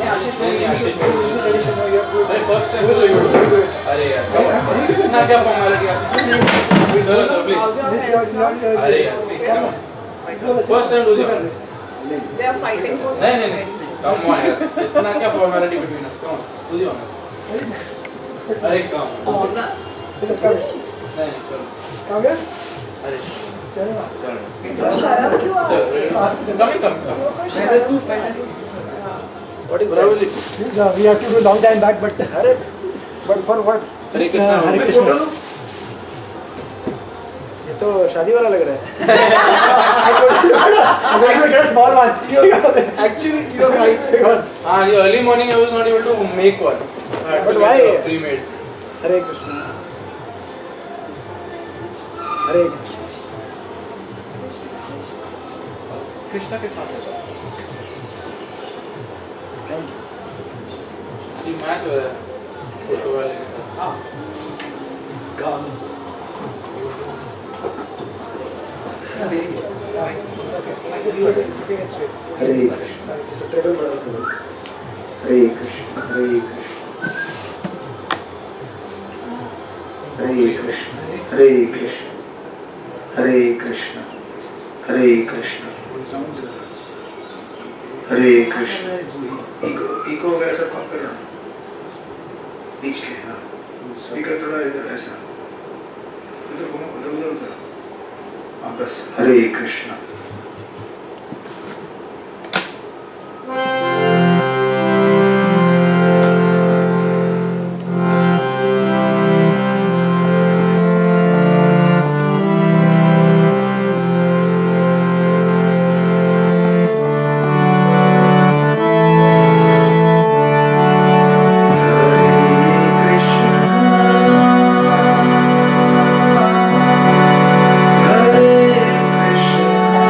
नहीं आशीष अरे first time तो ये अरे यार ना क्या फॉर्मेलिटी है चलो चलो प्लीज अरे यार फर्स्ट टाइम डू दिया They are fighting for नहीं कम ऑन यार इतना क्या formality between us come on do दिया अरे कम और ना नहीं चलो आ गया अरे चलो शराब क्यों आ रही है? कम पहले तू व्हाट इज ब्रावो जी we have to do long time back but for what हरे कृष्णा हरे कृष्णा ये तो शादी वाला लग रहा है I could get a small one actually you're right हाँ ये early morning I was not able to make one But why? pre-made हरे कृष्णा हरे कृष्णा कृष्णा के साथ थैंक यू जी मैच हो रहा है फोटो वाले के साथ हाँ हरे कृष्णा टेबल बड़ा करो हरे कृष्णा हरे कृष्णा हरे कृष्णा हरे कृष्णा हरे कृष्णा हरे कृष्णा हरे कृष्णा इको वगैरह सब कम करना बीच के हाँ स्पीकर थोड़ा इधर ऐसा उधर घूमो उधर उधर हाँ बस हरे कृष्णा Hare Krishna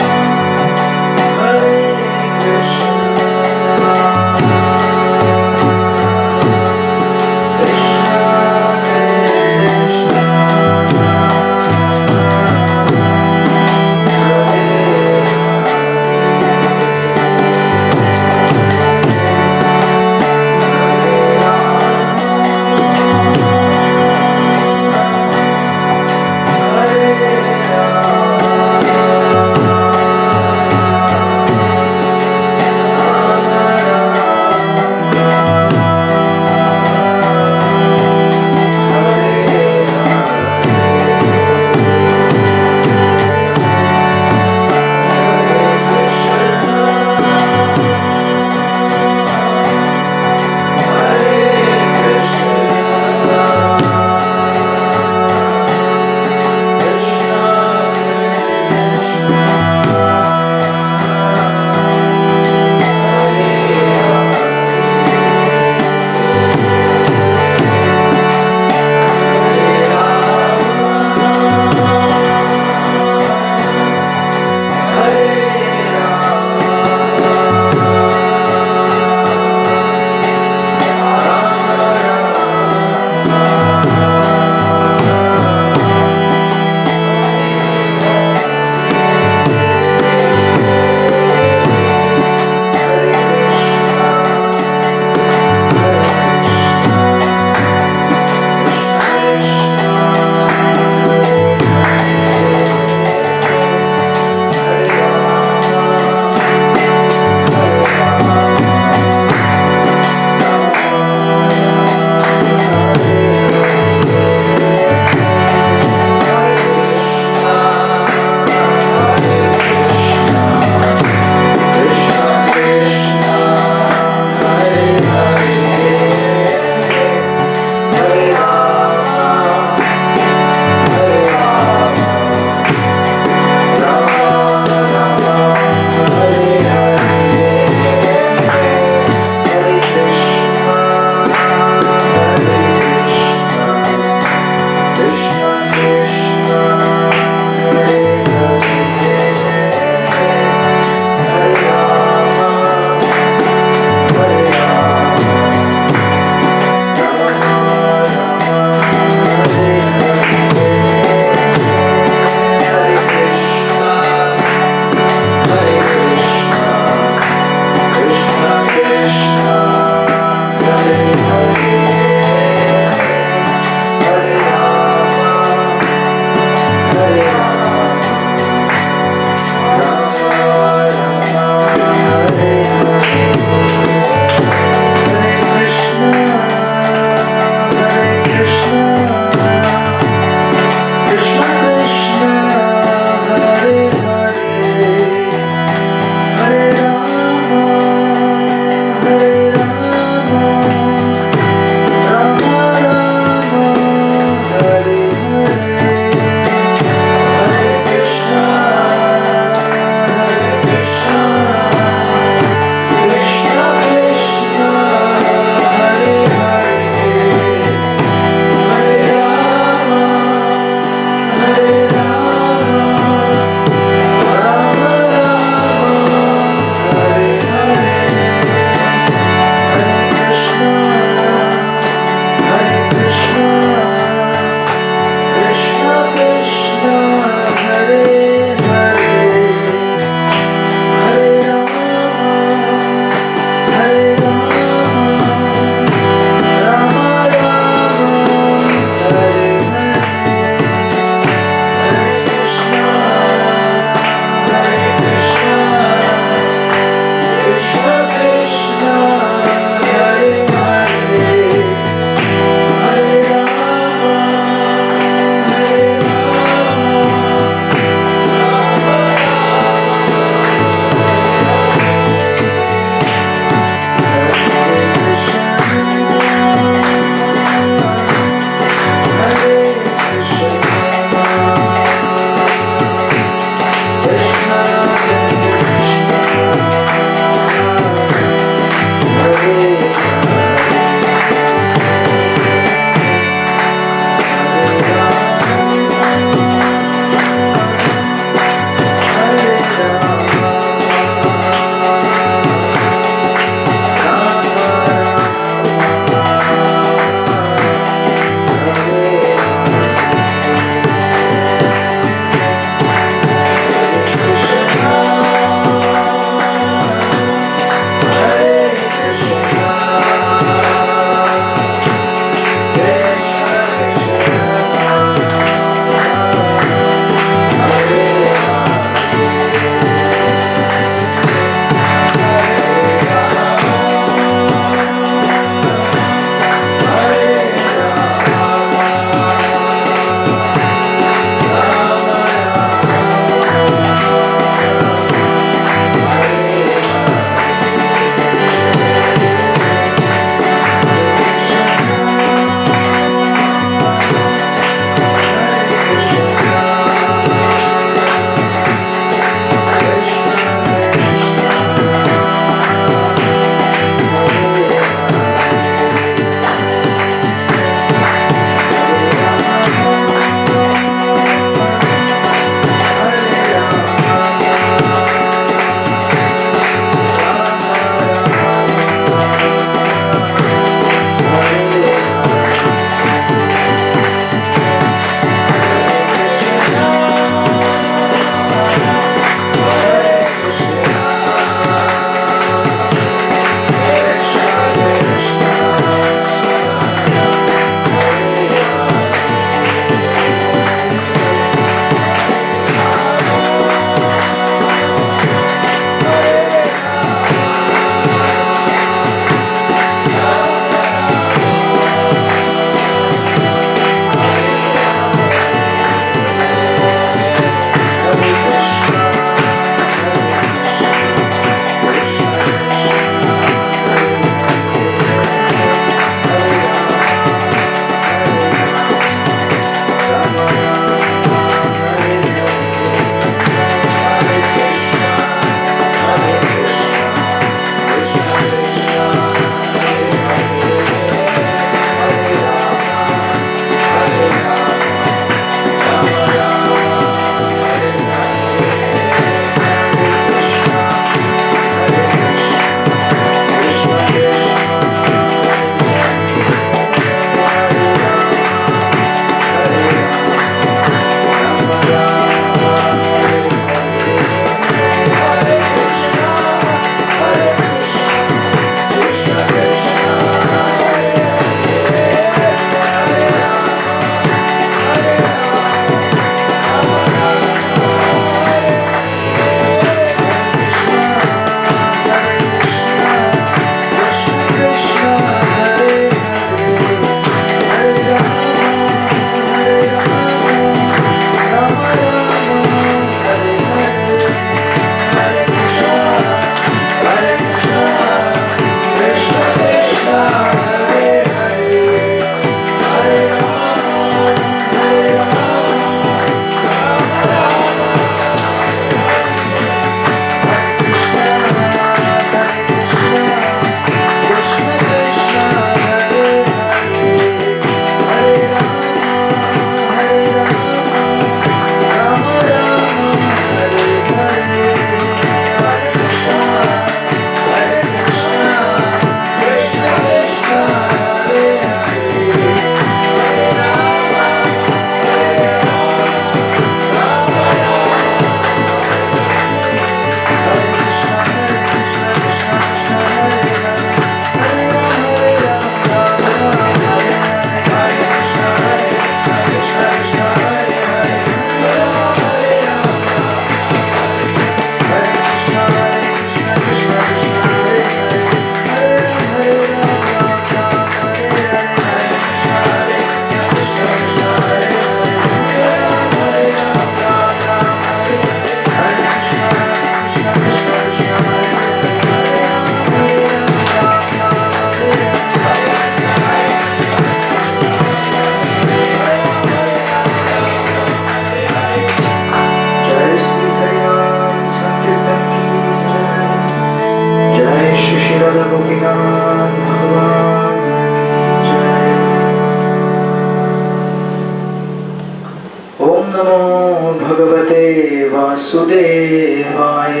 भगवते वासुदेवाय।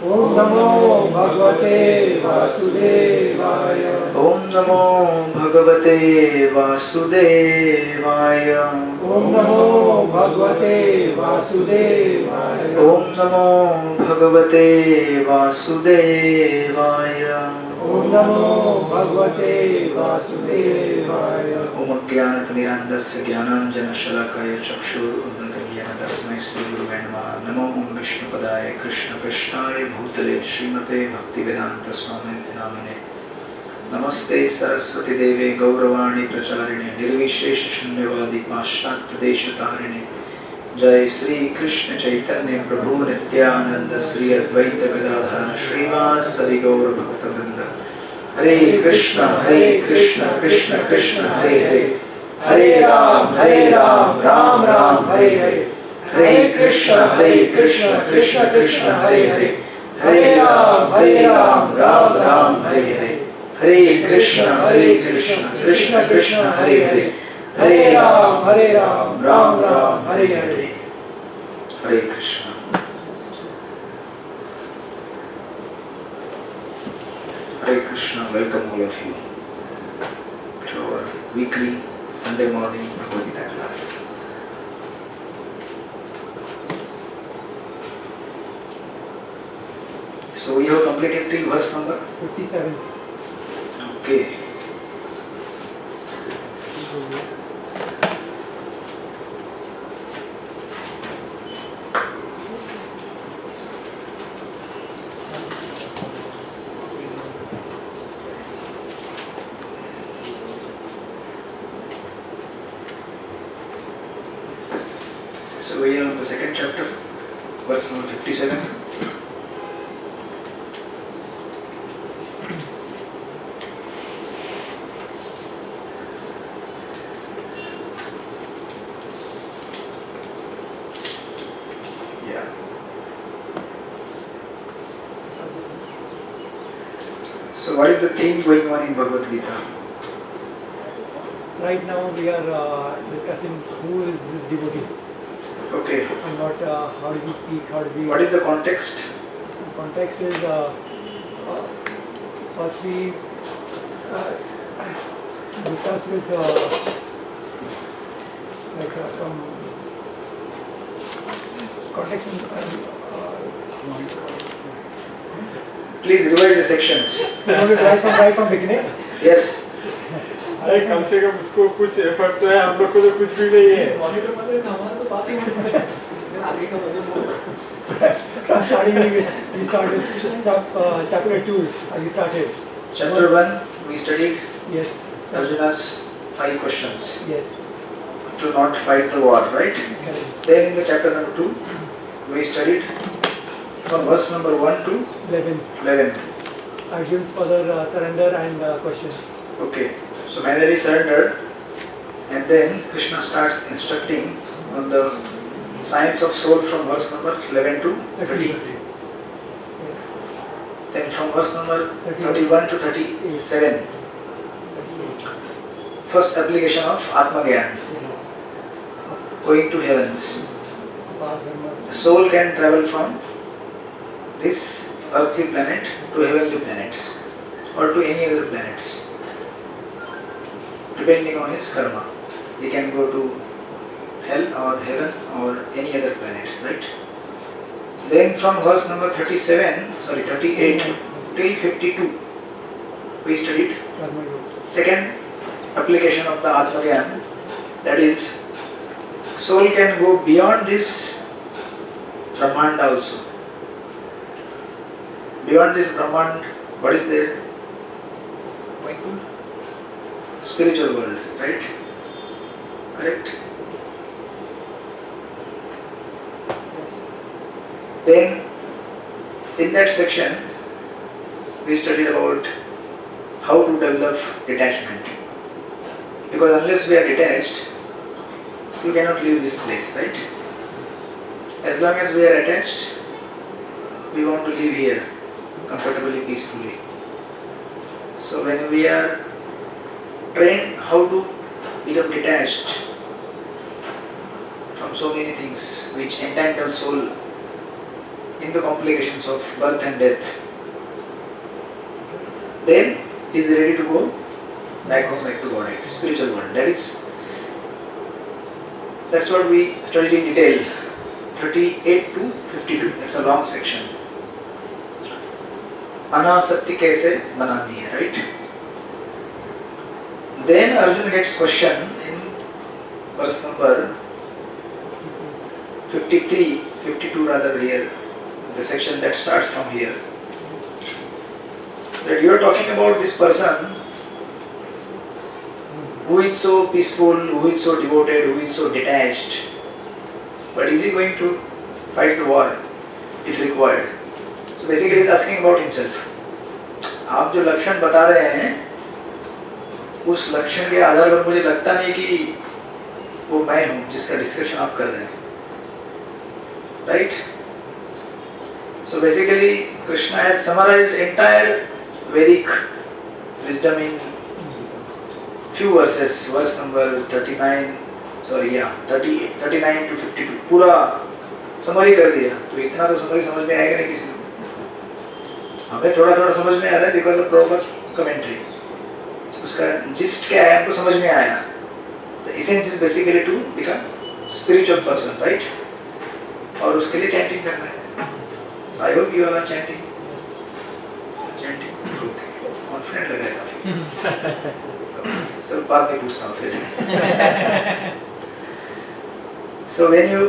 ओम नमो भगवते वासुदेवाय। ओम नमो भगवते वासुदेवाय। ओम नमो भगवते वासुदेवाय। ओम नमो भगवते वासुदेवाय। ओम नमो भगवते वासुदेवाय। ओम अज्ञानतिमिरान्धस्य ज्ञानाञ्जनशलाकाय चक्षुरुन्मिलितं येन तस्मै श्रीगुरुवे नमः। नमो ओम विष्णुपदाय कृष्णकृष्णाय भूतले श्रीमते भक्तिवेदान्तस्वामिनिति नामिने। नमस्ते सरस्वती देवे गौरवाणी प्रचारिणे निर्विशेषशून्यवादी पाश्चात्यदेशतारिणे। जय श्री कृष्ण चैतन्य प्रभु नित्यानंद श्री अद्वैत गदाधर श्रीवासदि गौर भक्तवृंद। हरे कृष्ण कृष्ण कृष्ण हरे हरे, हरे राम राम राम हरे हरे। हरे कृष्ण कृष्ण कृष्ण हरे हरे, हरे राम राम राम हरे हरे। हरे कृष्ण कृष्ण कृष्ण हरे हरे, हरे राम राम राम हरे हरे। हरे Krishna. Hare Krishna, welcome all of you to our weekly Sunday morning Bhagavad Gita class. So we have completed till verse number 57. Okay. So we are on the second chapter, verse number 57. Yeah. So what is the theme going on in Bhagavad Gita? Right now we are discussing who is this devotee Okay. and what, how does he speak, how does he. What is the context? The context is first we discussed with from context in, Please revise the sections. so you want to right from beginning. Yes. अरे कम से कम उसको कुछ effort तो है, हम लोग को तो कुछ भी नहीं है। Starting we started chapter 2 we started. Chapter 1 we studied Yes. Arjuna's 5 questions Yes. to not fight the war, right? Correct. Then in the chapter number 2 we studied from verse number 1 to 11. 11. Arjun's further surrender and questions. Okay. So finally surrendered, and then Krishna starts instructing on the science of soul from verse number 11 to 13. Yes. Then from verse number 31 to 37, first application of Atma Gyan, Yes. going to heavens. The soul can travel from this earthly planet to heavenly planets or to any other planets, depending on his karma. He can go to hell or heaven or any other planets, right? Then from verse number 38 till 52, we studied second application of the Atma Gyan, that is, soul can go beyond this Brahmanda also. Beyond this Brahmand, what is there? Spiritual world, right? Correct? Yes. Then, in that section, we studied about how to develop detachment. Because unless we are detached, we cannot leave this place, right? As long as we are attached, we want to live here comfortably, peacefully. So when we are trained how to become detached from from so many things which entangle soul in the complications of birth and death. Then he is ready to go back home, back to God, spiritual world. That's what we studied in detail. 38 to 52. That's a long section. अनासक्ति कैसे बनानी है, right? Then Arjuna gets question in verse number 53, 52 rather here, the section that starts from here. That you are talking about this person who is so peaceful, who is so devoted, who is so detached. But is he going to fight the war if required? So basically he is asking about himself. आप जो लक्षण बता रहे हैं उस लक्षण के आधार पर मुझे लगता नहीं कि वो मैं हूँ जिसका डिस्कशन आप कर रहे हैं, right? So basically Krishna has summarized entire Vedic wisdom in few verses. Verse number 39 to 52 पूरा समरी कर दिया. तो इतना तो समरी समझ में आएगा नहीं किसी को. हमें थोड़ा थोड़ा समझ में आ रहा है बिकॉज ऑफ प्रॉपर्स कमेंट्री. उसका जिस्ट क्या है हमको समझ में आया. The essence is basically to become spiritual person, right? और उसके लिए चैंटिंग करना है. So I hope you are chanting. Chanting confident लग रहा है काफी. सर बाद में पूछता हूँ फिर. So when you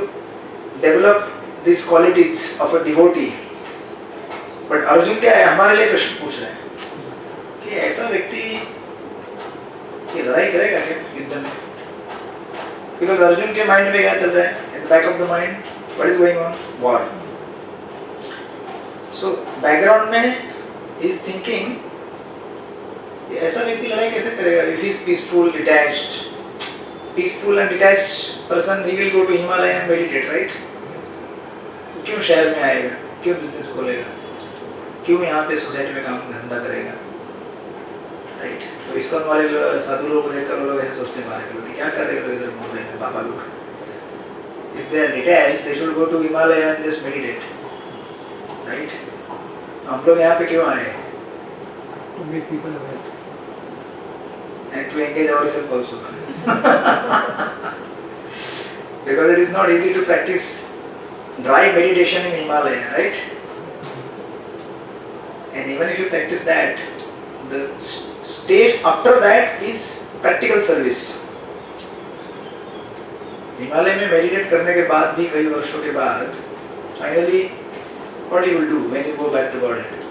develop these qualities of a devotee, but Arjun क्या है, हमारे लिए प्रश्न पूछ रहे हैं कि ऐसा व्यक्ति ये लड़ाई करेगा क्या युद्ध में? Because अर्जुन के माइंड में क्या चल रहा है? In the back of the mind, what is going on? War. So background में is thinking ये ऐसा व्यक्ति लड़ाई कैसे करेगा? If he is peaceful, detached. Peaceful and detached person, he will go to Himalaya and meditate, right? क्यों शहर में आएगा? क्यों बिजनेस खोलेगा? क्यों यहाँ पे सोसाइटी में काम धंधा करेगा? राइट? तो इसको हमारे साधु लोग देखकर वो लोग ऐसे सोचते हैं बाहर के लोग क्या कर रहे हैं इधर मुंबई में पापा लोग. If they are detached, they should go to Himalaya and just meditate, right? हम लोग यहाँ पे क्यों आए? To make people aware. And to engage ourselves also. Because it is not easy to practice dry meditation in Himalaya, right? And even if you practice that, the stage after that is practical service. Himalaya में meditate करने के बाद भी कई वर्षों के बाद finally what you will do when you go back to Godhead?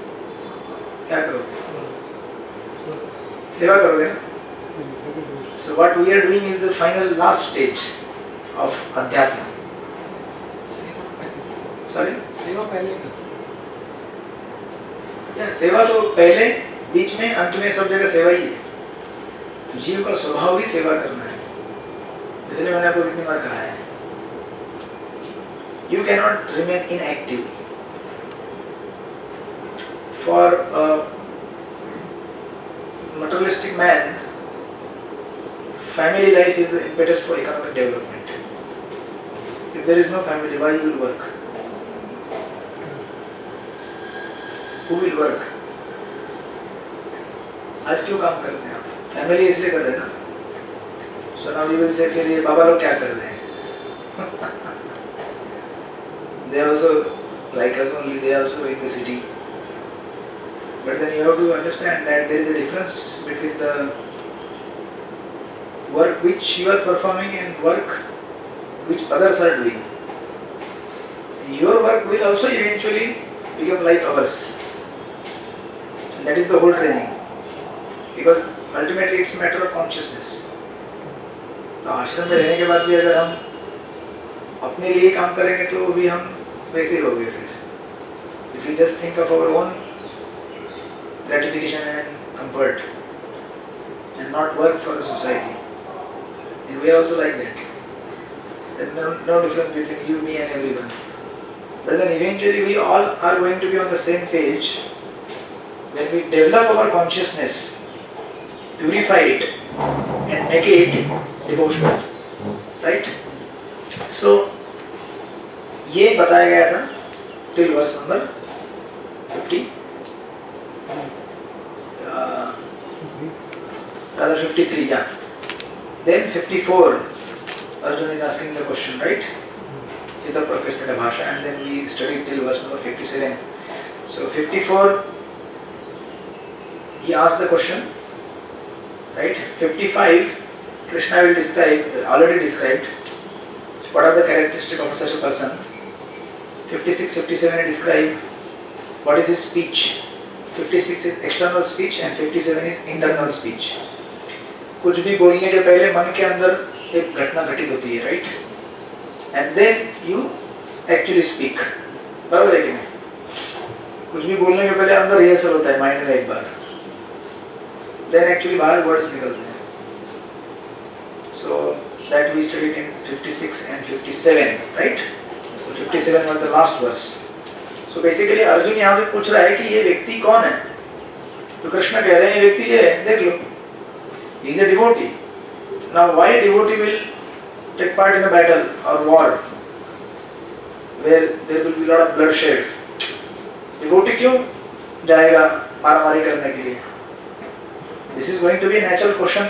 क्या करोगे? सेवा करोगे ना? So what we are doing is the final last stage of Adhyatma. Sorry? सेवा पहले की. या सेवा तो पहले, बीच में, अंत में सब जगह सेवा ही है. जीव का स्वभाव ही सेवा करना है. इसलिए मैंने आपको कितनी बार कहा है, you cannot remain inactive. For a materialistic man, family life is the impetus for economic development. If there is no family, why you will work? Who will work? आज क्यों काम करते हैं आप? फैमिली इसलिए कर रहे हैं ना. So now you will say फिर ये बाबा लोग क्या कर रहे हैं? They also like us only. They also in the city. But then you have to understand that there is a difference between the work which you are performing and work which others are doing. Your work will also eventually become like ours. And that is the whole training. Because ultimately it's a matter of consciousness. तो आश्रम में रहने के बाद भी अगर हम अपने लिए काम करेंगे तो भी हम वैसे ही होंगे फिर. If we just think of our own gratification and comfort and not work for the society, and we are also like that. There is no difference between you, me and everyone. But then eventually we all are going to be on the same page when we develop our consciousness, purify it and make it devotional. Right? So ये बताया गया था till verse number 50 rather 53, yeah. Then 54 Arjun is asking the question, right? Sita Prakashita Bhasha, and then we studied till verse number 57. So 54 he asked the question, right? 55 Krishna will describe, already described what are the characteristics of such a person. 56, 57 he describe what is his speech. 56 is external speech and 57 is internal speech. कुछ भी बोलने के पहले मन के अंदर एक घटना घटित होती है, right? And then you actually speak, बराबर है कि नहीं? कुछ भी बोलने के पहले अंदर रिहर्सल होता है माइंड में एक बार, देन एक्चुअली बाहर वर्ड्स निकलते हैं. So that we studied in 56 and 57, right? So 57 was the last verse. So basically Arjun यहाँ पे पूछ रहा है कि ये व्यक्ति कौन है. तो कृष्ण कह रहे हैं ये व्यक्ति ये है, देख लो. He is a devotee. Now why a devotee will take part in a battle or war where there will be a lot of bloodshed? Devotee क्यों जाएगा मारामारी करने के लिए? This is going to be a natural question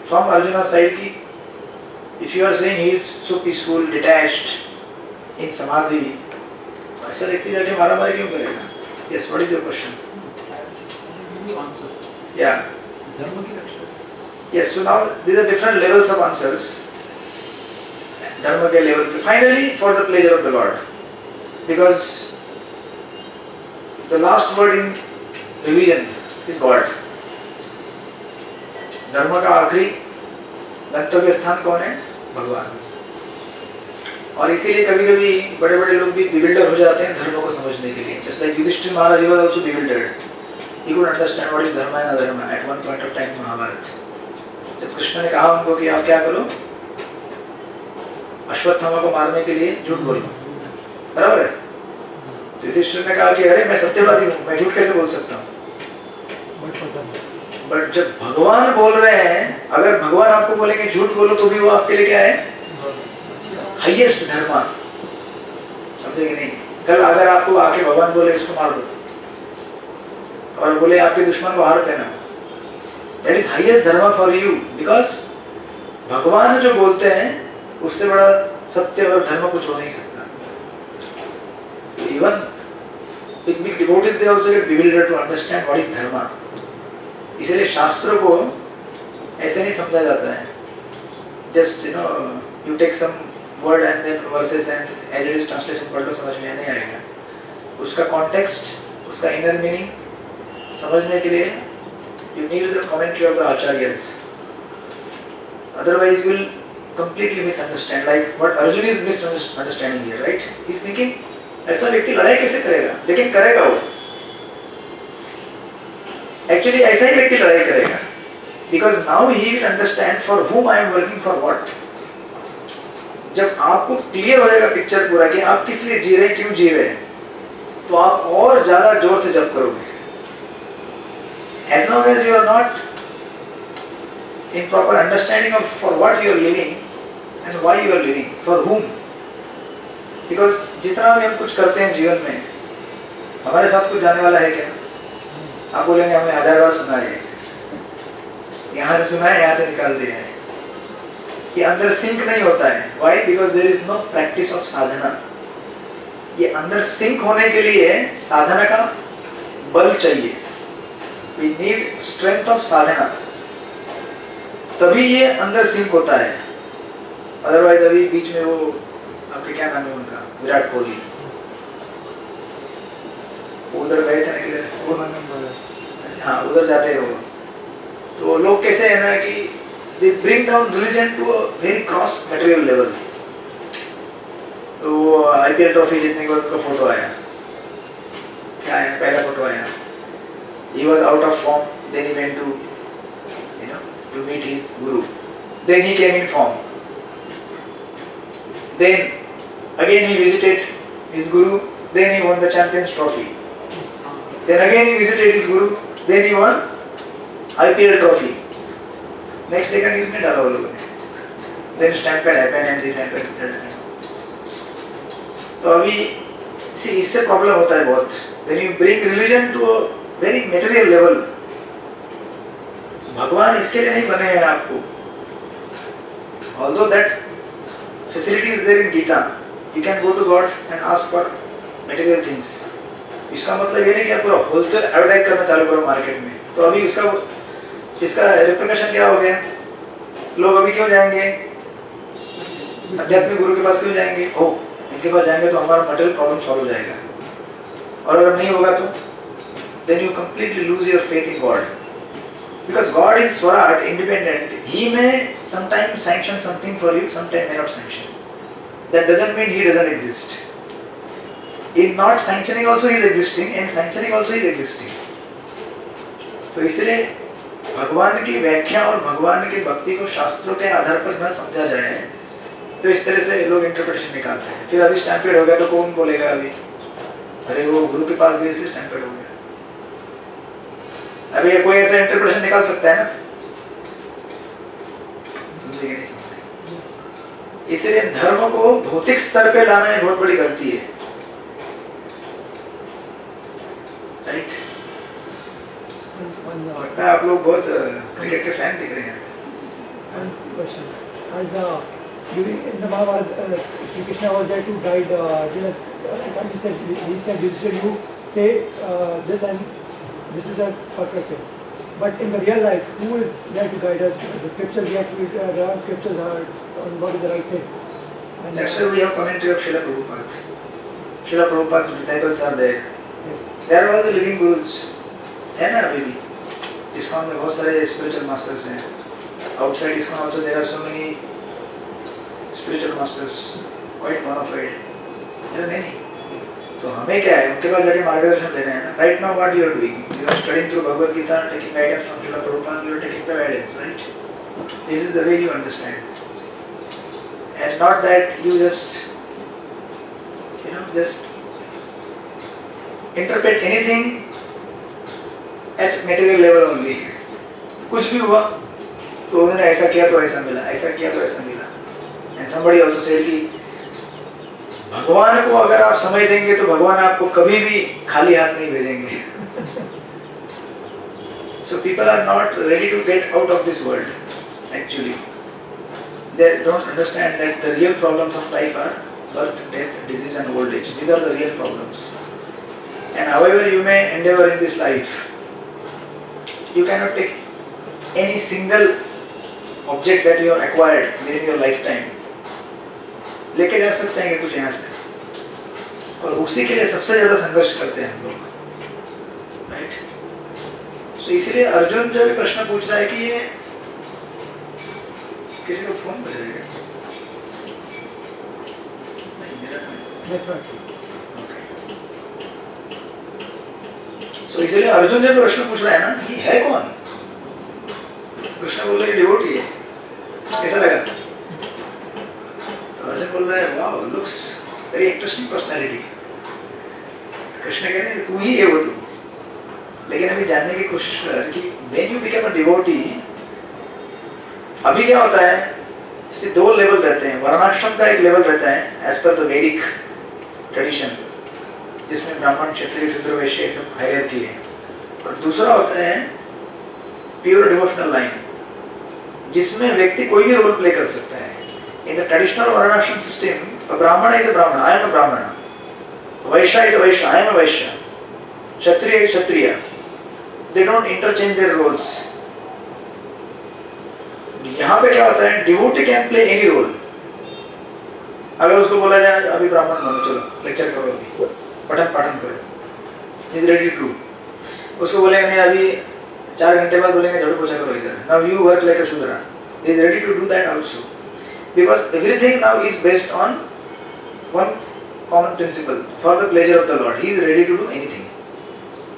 from Arjuna's side कि if you are saying he is so peaceful, detached, in samadhi, ऐसा व्यक्ति जाके मारामारी क्यों करेगा? Yes, what is your question? Answer. Yeah. धर्म की रक्षा. Yes, so now these are different levels of answers. Dharma ke level. Finally, for the pleasure of the Lord, because the last word in religion is God. धर्म का आखिरी गंतव्य स्थान कौन है? भगवान. और इसीलिए कभी-कभी बड़े-बड़े लोग भी bewildered हो जाते हैं धर्म को समझने के लिए. Just like Yudhishthir Maharaj was also bewildered. He couldn't understand what is dharma and adharma at one point of time in Mahabharata. जब कृष्ण ने कहा उनको कि आप क्या करो, अश्वत्थामा को मारने के लिए झूठ बोलो, बराबर है? तो युधिष्ठिर ने कहा कि अरे मैं सत्यवादी हूँ, मैं झूठ कैसे बोल सकता हूँ? बट जब भगवान बोल रहे हैं, अगर भगवान आपको बोलेंगे झूठ बोलो तो भी वो आपके लिए क्या है? हाईएस्ट धर्म. समझे कि नहीं? कल अगर आपको आके भगवान बोले इसको मार दो और बोले आपके दुश्मन को हार पहना, that is highest dharma for you, because भगवान जो बोलते हैं उससे बड़ा सत्य और धर्म कुछ हो नहीं सकता. Even big devotees they also get bewildered to understand what is dharma. इसलिए शास्त्रों को ऐसे नहीं समझा जाता है. Just you take some word and then verses and as it is translation पढ़ लो, समझ में नहीं आएगा. उसका context, उसका inner meaning समझने के लिए you need the commentary of the acharyas. Otherwise you will completely misunderstand. Like what Arjun is misunderstanding here, right? He's thinking ऐसा व्यक्ति लड़ाई कैसे करेगा? लेकिन करेगा वो. Actually ऐसा ही व्यक्ति लड़ाई करेगा. Because now he will understand for whom I am working for what. जब आपको क्लियर हो जाएगा पिक्चर पूरा कि आप किस लिए जी रहे हैं, क्यों जी रहे हैं, तो आप और ज्यादा जोर से जप करोगे. As long as you are not in proper understanding of for what you are living and why you are living, for whom. Because जितना भी हम कुछ करते हैं जीवन में, हमारे साथ कुछ जाने वाला है क्या? आप बोलेंगे हमने 1000 बार सुना है, यहाँ से सुना है, यहाँ से निकाल दिया है. ये अंदर सिंक नहीं होता है. Why? Because there is no practice of sadhana. ये अंदर सिंक होने के लिए साधना का बल चाहिए. We need strength of sadhana. तभी ये अंदर सिंक होता है. Otherwise अभी बीच में वो आपके क्या नाम है उनका, विराट कोहली, उधर गए थे ना किधर? हाँ उधर जाते हैं वो. तो लोग कैसे है ना कि they bring down religion to a very gross material level. तो IPL ट्रॉफी जीतने के बाद उनका फोटो आया, क्या है पहला फोटो आया, he was out of form, then he went to meet his guru, then he came in form, then again he visited his guru, then he won the champions trophy, then again he visited his guru, then he won IPL trophy. Next day का news नहीं डाला वो लोगों ने. then stampede happened and this happened, that happened. तो अभी इससे problem होता है बहुत. When you bring religion to a very material level, भगवान इसके लिए नहीं बने हैं आपको. Although that facility is there in Gita, you can go to God and ask for material things. इसका मतलब ये नहीं कि आप पूरा होलसेल एडवर्टाइज करना चालू करो मार्केट में. तो अभी इसका रिप्रिकॉशन क्या हो गया? लोग अभी क्यों जाएंगे आध्यात्मिक गुरु के पास? क्यों जाएंगे? इनके पास जाएंगे तो हमारा मटेरियल प्रॉब्लम सॉल्व हो जाएगा. और अगर नहीं होगा तो then you completely lose your faith in God. Because God is Swarat, independent. He may sometimes sanction something for you, sometimes may not sanction. That doesn't mean He doesn't exist. In not sanctioning also He is existing, and sanctioning also He is existing. तो इसलिए भगवान की व्याख्या और भगवान की भक्ति को शास्त्रों के आधार पर न समझा जाए तो इस तरह से लोग इंटरप्रिटेशन निकालते हैं. फिर अभी स्टैम्पेड हो गया तो कौन बोलेगा अभी अरे वो गुरु के पास गए इसलिए स्टैम्पेड हो गया. अभी कोई ऐसा इंटरप्रिटेशन निकाल सकता है ना? समझेंगे नहीं समझेंगे. इसलिए धर्म को भौतिक स्तर पे लाना एक बहुत बड़ी गलती है. राइट? लगता है आप लोग बहुत क्रिकेट के फैन दिख रहे हैं. One question. As during in the Mahabharata, Shri Krishna was there to guide Arjuna. Like you said, he said, "You say this and this is the perfect thing." But in the real life, who is there to guide us? The scripture we have to learn scriptures are on what is the right thing. And Next we have commentary of Srila Prabhupada. Srila Prabhupada's disciples are there. yes. They are all the living gurus. है ना अभी भी? ISKCON में बहुत सारे spiritual masters हैं. Outside ISKCON also there are so many spiritual masters, quite bona fide. There are many. तो हमें क्या है? उनके पास जाके मार्गदर्शन लेना है ना. Right now what you are doing? You are studying through Bhagavad Gita, taking guidance from Srila Prabhupada. You are taking the guidance, right? This is the way you understand. And not that you just interpret anything at material level only. कुछ भी हुआ तो उन्होंने ऐसा किया तो ऐसा मिला, ऐसा किया तो ऐसा मिला. And somebody also said कि भगवान को अगर आप समय देंगे तो भगवान आपको कभी भी खाली हाथ नहीं भेजेंगे. So people are not ready to get out of this world. Actually, they don't understand that the real problems of life are birth, death, disease, and old age. These are the real problems. And however you may endeavor in this life, you cannot take any single object that you have acquired within your lifetime लेके जा सकते हैं कि कुछ यहाँ से, और उसी के लिए सबसे ज्यादा संघर्ष करते हैं हम लोग. राइट? सो इसलिए अर्जुन जो भी प्रश्न पूछ रहा है कि ये किसी को फोन कर जाएगा नहीं मेरा That's right. सो इसलिए अर्जुन जो प्रश्न पूछ रहा है ना, ये है कौन? कृष्ण बोल रहे डिवोटी है. कैसा लगा? तो अर्जुन बोल रहा है wow, looks very interesting personality. Krishna कह रहे हैं तू ही है वो तू. लेकिन अभी जानने की कोशिश कर कि when you become a devotee, अभी क्या होता है, इससे दो लेवल रहते हैं. वर्णाश्रम का एक लेवल रहता है एज पर द वैदिक ट्रेडिशन, जिसमें ब्राह्मण, क्षत्रिय, शूद्र, वैश्य ये सब हायरार्की है. और दूसरा होता है प्योर डिवोशनल लाइन, जिसमें व्यक्ति कोई भी रोल प्ले कर सकता है. इन द ट्रेडिशनल वर्णाश्रम system, a brahmana is a brahmana, I am a brahmana. Vaishya is a vaishya, I am a vaishya. Kshatriya is kshatriya. They don't interchange their roles. यहाँ पे क्या होता है, devotee can play any role. अगर उसको बोला जाए अभी ब्राह्मण बनो, चलो लेक्चर करो, अभी पठन पाठन करो, he is ready to. उसको बोलेंगे नहीं अभी 4 घंटे बाद बोलेंगे झाड़ू पोछा करो इधर, now you work like a shudra, he is ready to do that also, because everything now is based on one common principle, for the pleasure of the Lord. He is ready to do anything.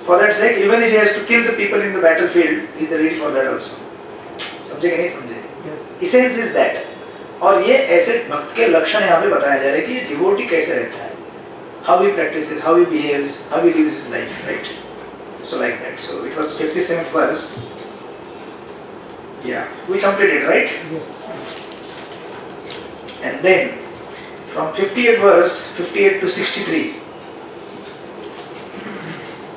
For that sake, even if he has to kill the people in the battlefield, he is ready for that also. समझे कि नहीं समझे? Yes. Essence is that. और ये ऐसे भक्त के लक्षण यहाँ पे बताया जा रहा है कि डिवोटी कैसे रहता है, how he practices, how he behaves, how he lives his life, right? So like that. So it was 57th verse. Yeah, we completed, right? Yes. And then from 58 verse 58 to 63,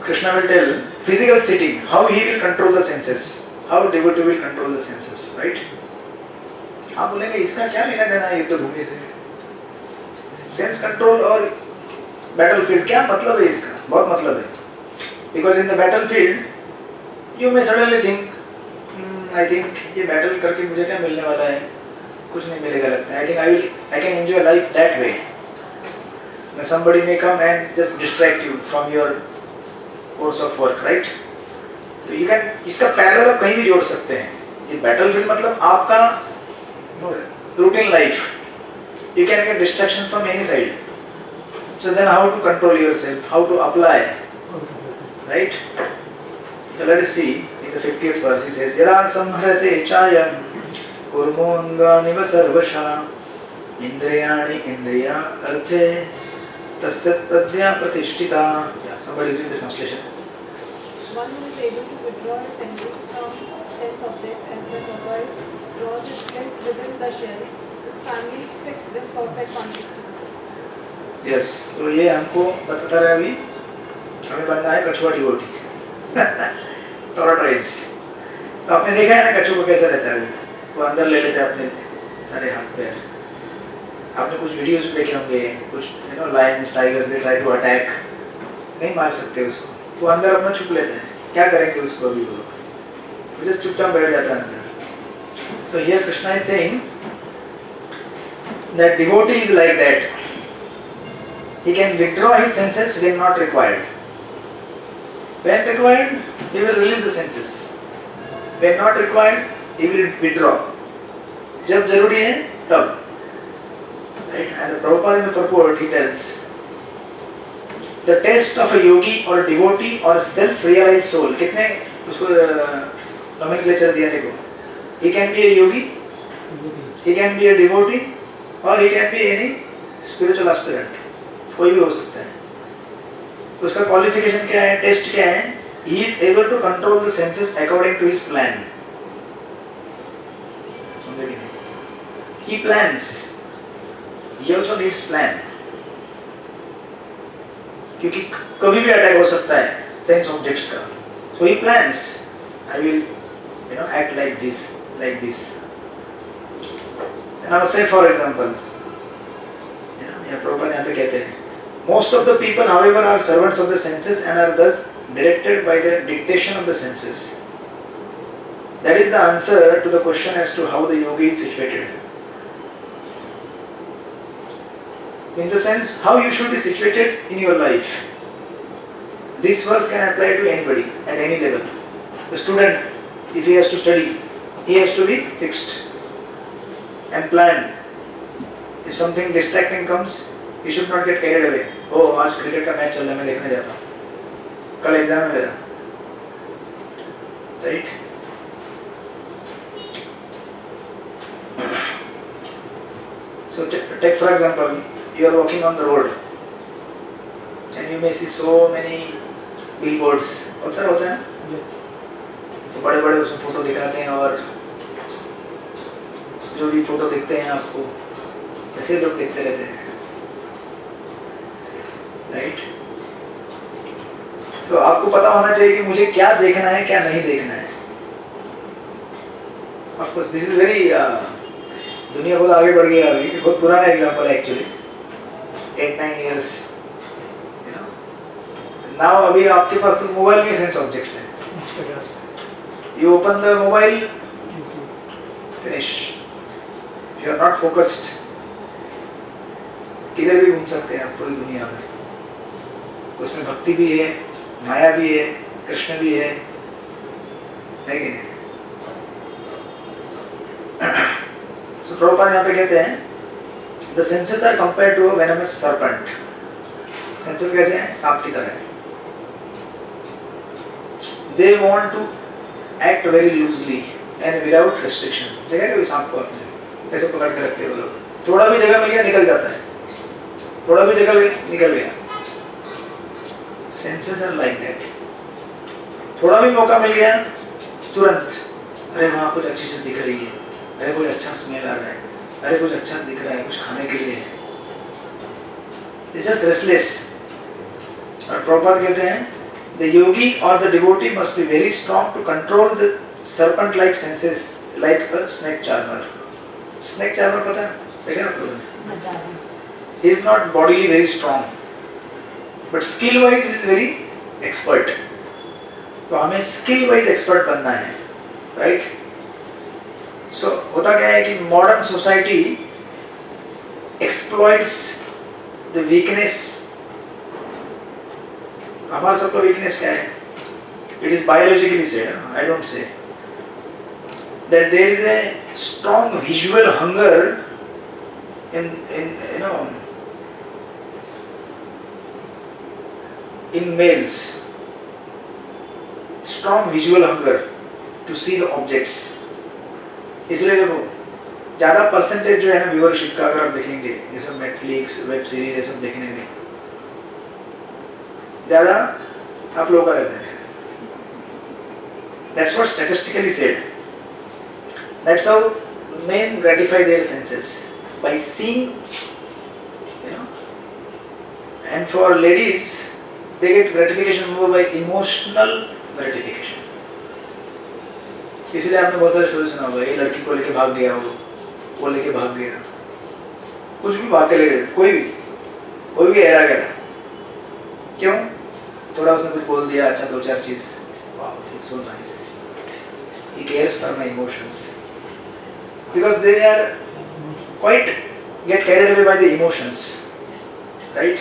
Krishna will tell physical sitting, how he will control the senses, how devotee will control the senses, right? आप बोलेंगे इसका क्या लेना देना है युद्ध भूमि से? Sense control और बैटलफील्ड क्या मतलब है इसका? बहुत मतलब है। Because in the battlefield, you may suddenly think, I think ये बैटल करके मुझे क्या मिलने वाला है? कुछ नहीं मिलेगा लगता है। I can enjoy life that way. Somebody may come and just distract you from your course of work, right? तो you can इसका पैरेलल आप कहीं भी जोड़ सकते हैं। ये बैटलफील्ड मतलब आपका routine life. You can get distraction from any side. So then how to control yourself, how to apply, right? So let us see in the 50th verse he says, Yada samhrate chayam kurmonganiva sarvasha indriyani indriya arthe tasyat pradya pratishtita. Yeah, somebody read the translation. One who is able to withdraw his senses from sense objects as the tortoise draws its heads within the shell is firmly fixed in perfect consciousness. Yes, तो ये हमको बताता रहा अभी हमें बनना है कछुआ डिवोटी टॉर्टोइज। तो आपने देखा है ना कछुआ को कैसा रहता है, वो अंदर ले लेते हैं अपने सारे हाथ पैर। आपने कुछ वीडियोस भी देखे होंगे, कुछ lions tigers they try to attack, नहीं मार सकते उसको, वो अंदर अपना छुप लेते हैं। क्या करेंगे उसको अभी वो जस्ट चुपचाप बैठ जाता है अंदर। So here Krishna is saying that devotee is like that. He can withdraw his senses when not required. When required, he will release the senses. When not required, he will withdraw. जब जरूरी है तब. Right? And the Prabhupada in the purport he tells, the test of a yogi or a devotee or self-realized soul. कितने उसको nomenclature दिया देखो. He can be a yogi, he can be a devotee, or he can be any spiritual aspirant. कोई भी हो सकता है। उसका qualification क्या है, टेस्ट क्या है? He is able to control the senses according to his plan. He plans. He also needs plan. क्योंकि कभी भी अटैक हो सकता है सेंस ऑब्जेक्ट्स का। So he plans. I will, act like this. Like this. Now say for example, Prabhupada यहाँ पे कहते हैं, most of the people however are servants of the senses and are thus directed by the dictation of the senses. That is the answer to the question as to how the yogi is situated. In the sense how you should be situated in your life. This verse can apply to anybody at any level. The student, if he has to study, he has to be fixed and planned. If something distracting comes, he should not get carried away. Oh, आज cricket का match चल रहा है, मैं देखने जाता हूँ, कल एग्जाम है मेरा, right? So take for example, you are walking on the road and you may see so many billboards. बहुत सारे होते हैं, Yes. तो बड़े बड़े उसमें फोटो दिखाते हैं और जो भी फोटो दिखते हैं आपको ऐसे लोग देखते रहते हैं, राइट? सो आपको पता होना चाहिए कि मुझे क्या देखना है क्या नहीं देखना है। Of course this is very दुनिया बहुत आगे बढ़ गई है अभी, बहुत पुराना एग्जांपल है एक्चुअली, 8-9 years नाउ अभी आपके पास तो मोबाइल में सेंस ऑब्जेक्ट्स हैं। You open the mobile, finish. You are not focused. किधर भी घूम सकते हैं आप पूरी दुनिया में। उसमें भक्ति भी है, माया भी है, कृष्ण भी है कि नहीं? So प्रभुपाद यहाँ पे कहते हैं, the senses are compared to a venomous serpent. Senses कैसे हैं? सांप की तरह। They want to act very loosely and without restriction. देखा कभी सांप को आपने ऐसे पकड़ के रखते हो लोग, थोड़ा भी जगह मिल गया निकल जाता है, थोड़ा भी जगह निकल गया। Senses are like that. थोड़ा भी मौका मिल गया तुरंत, अरे वहाँ कुछ अच्छी चीज दिख रही है, अरे कोई अच्छा स्मेल आ रहा है, अरे कुछ अच्छा दिख रहा है, कुछ खाने के लिए, जस्ट रेस्टलेस। और प्रॉपर कहते हैं द योगी और the devotee must be very strong to control the serpent like senses like a snake charmer. Snake charmer पता है? देखा आप लोगों ने? He is not bodily very strong, but skill wise is very expert. तो हमें skill wise expert बनना है, right? So होता क्या है कि modern society exploits the weakness. हमारा सबका weakness क्या है? It is biologically said, I don't say. That there is a strong visual hunger in males, strong visual hunger to see the objects. इसलिए देखो ज़्यादा परसेंटेज जो है ना व्यूअरशिप का, अगर आप देखेंगे ये सब नेटफ्लिक्स वेब सीरीज ये सब देखने में ज़्यादा आप लोगों का रहता है. That's what statistically said. That's how men gratify their senses by seeing, and for ladies they get gratification more by emotional gratification. इसलिए आपने बहुत सारे स्टोरी सुना होगा, ये लड़की को लेके भाग गया, वो लेके भाग गया, कुछ भी भाग के ले गए, कोई भी ऐरा गया, क्यों? थोड़ा उसने कुछ बोल दिया अच्छा, दो चार चीज, wow, it's so nice, he cares for my emotions. Because they are quite get carried away by the emotions, right?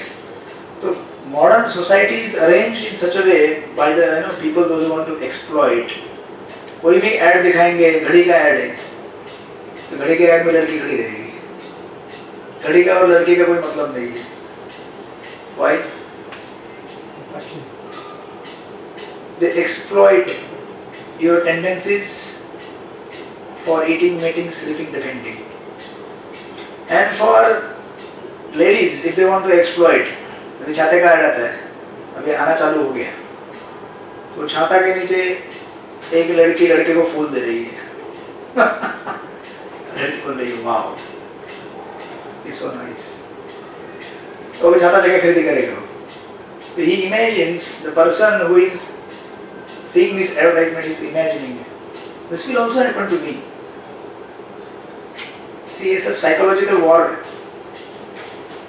So modern society is arranged in such a way by the people those who want to exploit. कोई भी add दिखाएंगे, घड़ी का add है, तो घड़ी के add में लड़की खड़ी रहेगी, घड़ी का और लड़की का कोई मतलब नहीं है. Why? They exploit your tendencies for eating, mating, sleeping, defending. And for ladies, if they want to exploit, अभी छाते का ऐड आता है, अभी आना चालू हो गया, तो छाता के नीचे एक लड़की लड़के को फूल दे रही है, लड़की को दे रही है, वाओ, it's so nice. तो अभी छाता लेके खरीदी करेगा. So he imagines, the person who is seeing this advertisement is imagining, this will also happen to me. See, ये सब psychological war,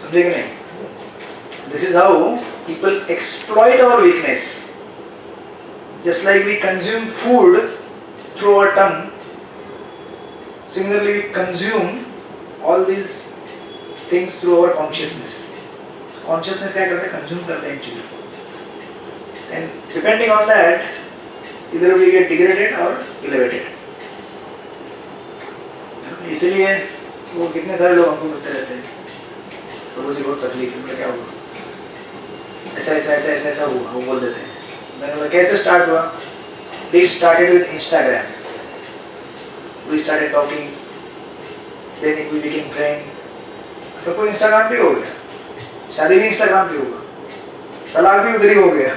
समझे कि नहीं? This is how people exploit our weakness. Just like we consume food through our tongue, similarly we consume all these things through our consciousness. Consciousness क्या करते हैं? Consume करते हैं इन चीजों को. And depending on that, either we get degraded or elevated. इसलिए वो कितने सारे लोग हमको मिलते रहते हैं, तो मुझे बहुत तकलीफ है, क्या हुआ, ऐसा हुआ, वो बोल देते हैं. मैंने बोला कैसे स्टार्ट हुआ? It started with Instagram. We started talking, then we became friends. सब कुछ Instagram पे हो गया, शादी भी Instagram पे होगा, तलाक भी उधर ही हो गया.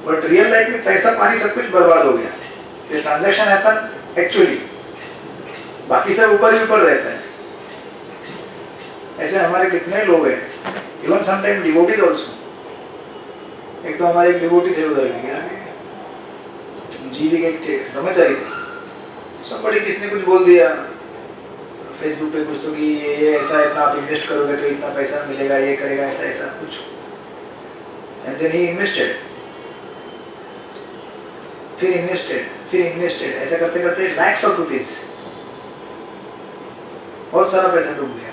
बट रियल लाइफ में पैसा पानी सब कुछ बर्बाद हो गया. ये ट्रांजैक्शन हैपन एक्चुअली, बाकी सब ऊपर ही ऊपर रहता है. ऐसे हमारे कितने लोग हैं, इवन समटाइम डिवोटीज आल्सो. एक तो हमारे एक डिवोटी थे उधर जीवी के एक ब्रह्मचारी थे. सबबड़ी किसने कुछ बोल दिया फेसबुक पे कुछ, तो कि ये ऐसा इतना आप इन्वेस्ट करोगे तो इतना पैसा मिलेगा, ये करेगा, ऐसा कुछ. एंड देन ही इन्वेस्टेड, फिर इन्वेस्टेड, ऐसा करते करते लैक्स ऑफ रुपीज, बहुत सारा पैसा डूब गया.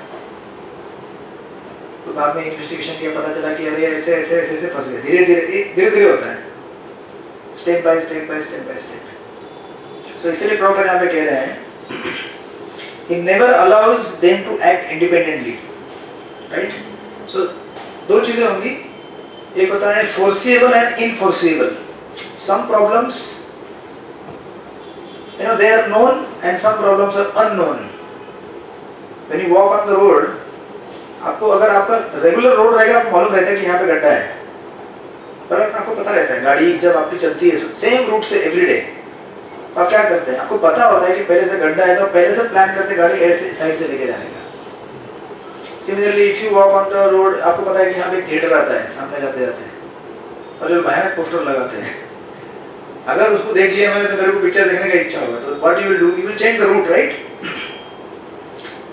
तो बाद में इन्वेस्टिगेशन किया, पता चला कि अरे ऐसे फंस गए. धीरे धीरे होता है, स्टेप बाय स्टेप. सो इसलिए प्रॉपर यहाँ पे कह रहे हैं, he never allows them to act independently, right? So दो चीजें होंगी, एक होता है foreseeable and enforceable. Some problems, they are known and some problems are unknown. When you walk on the road, आपको अगर आपका रेगुलर रोड रहेगा, आपको मालूम रहता है कि यहाँ पे गड्ढा है, पर आपको पता रहता है, गाड़ी जब आपकी चलती है सेम रूट से एवरी डे, आप क्या करते हैं? आपको पता होता है कि पहले से गड्ढा है तो पहले से प्लान करते गाड़ी ऐसे साइड से लेके जाने का। Similarly if you walk on the road, आपको पता है कि यहाँ पे थिएटर आता है, सामने जाते जाते और जो भयानक पोस्टर लगाते हैं, अगर उसको देख लिया मैंने तो मेरे को पिक्चर देखने का इच्छा होगा, तो what you will do, you will change the route, right?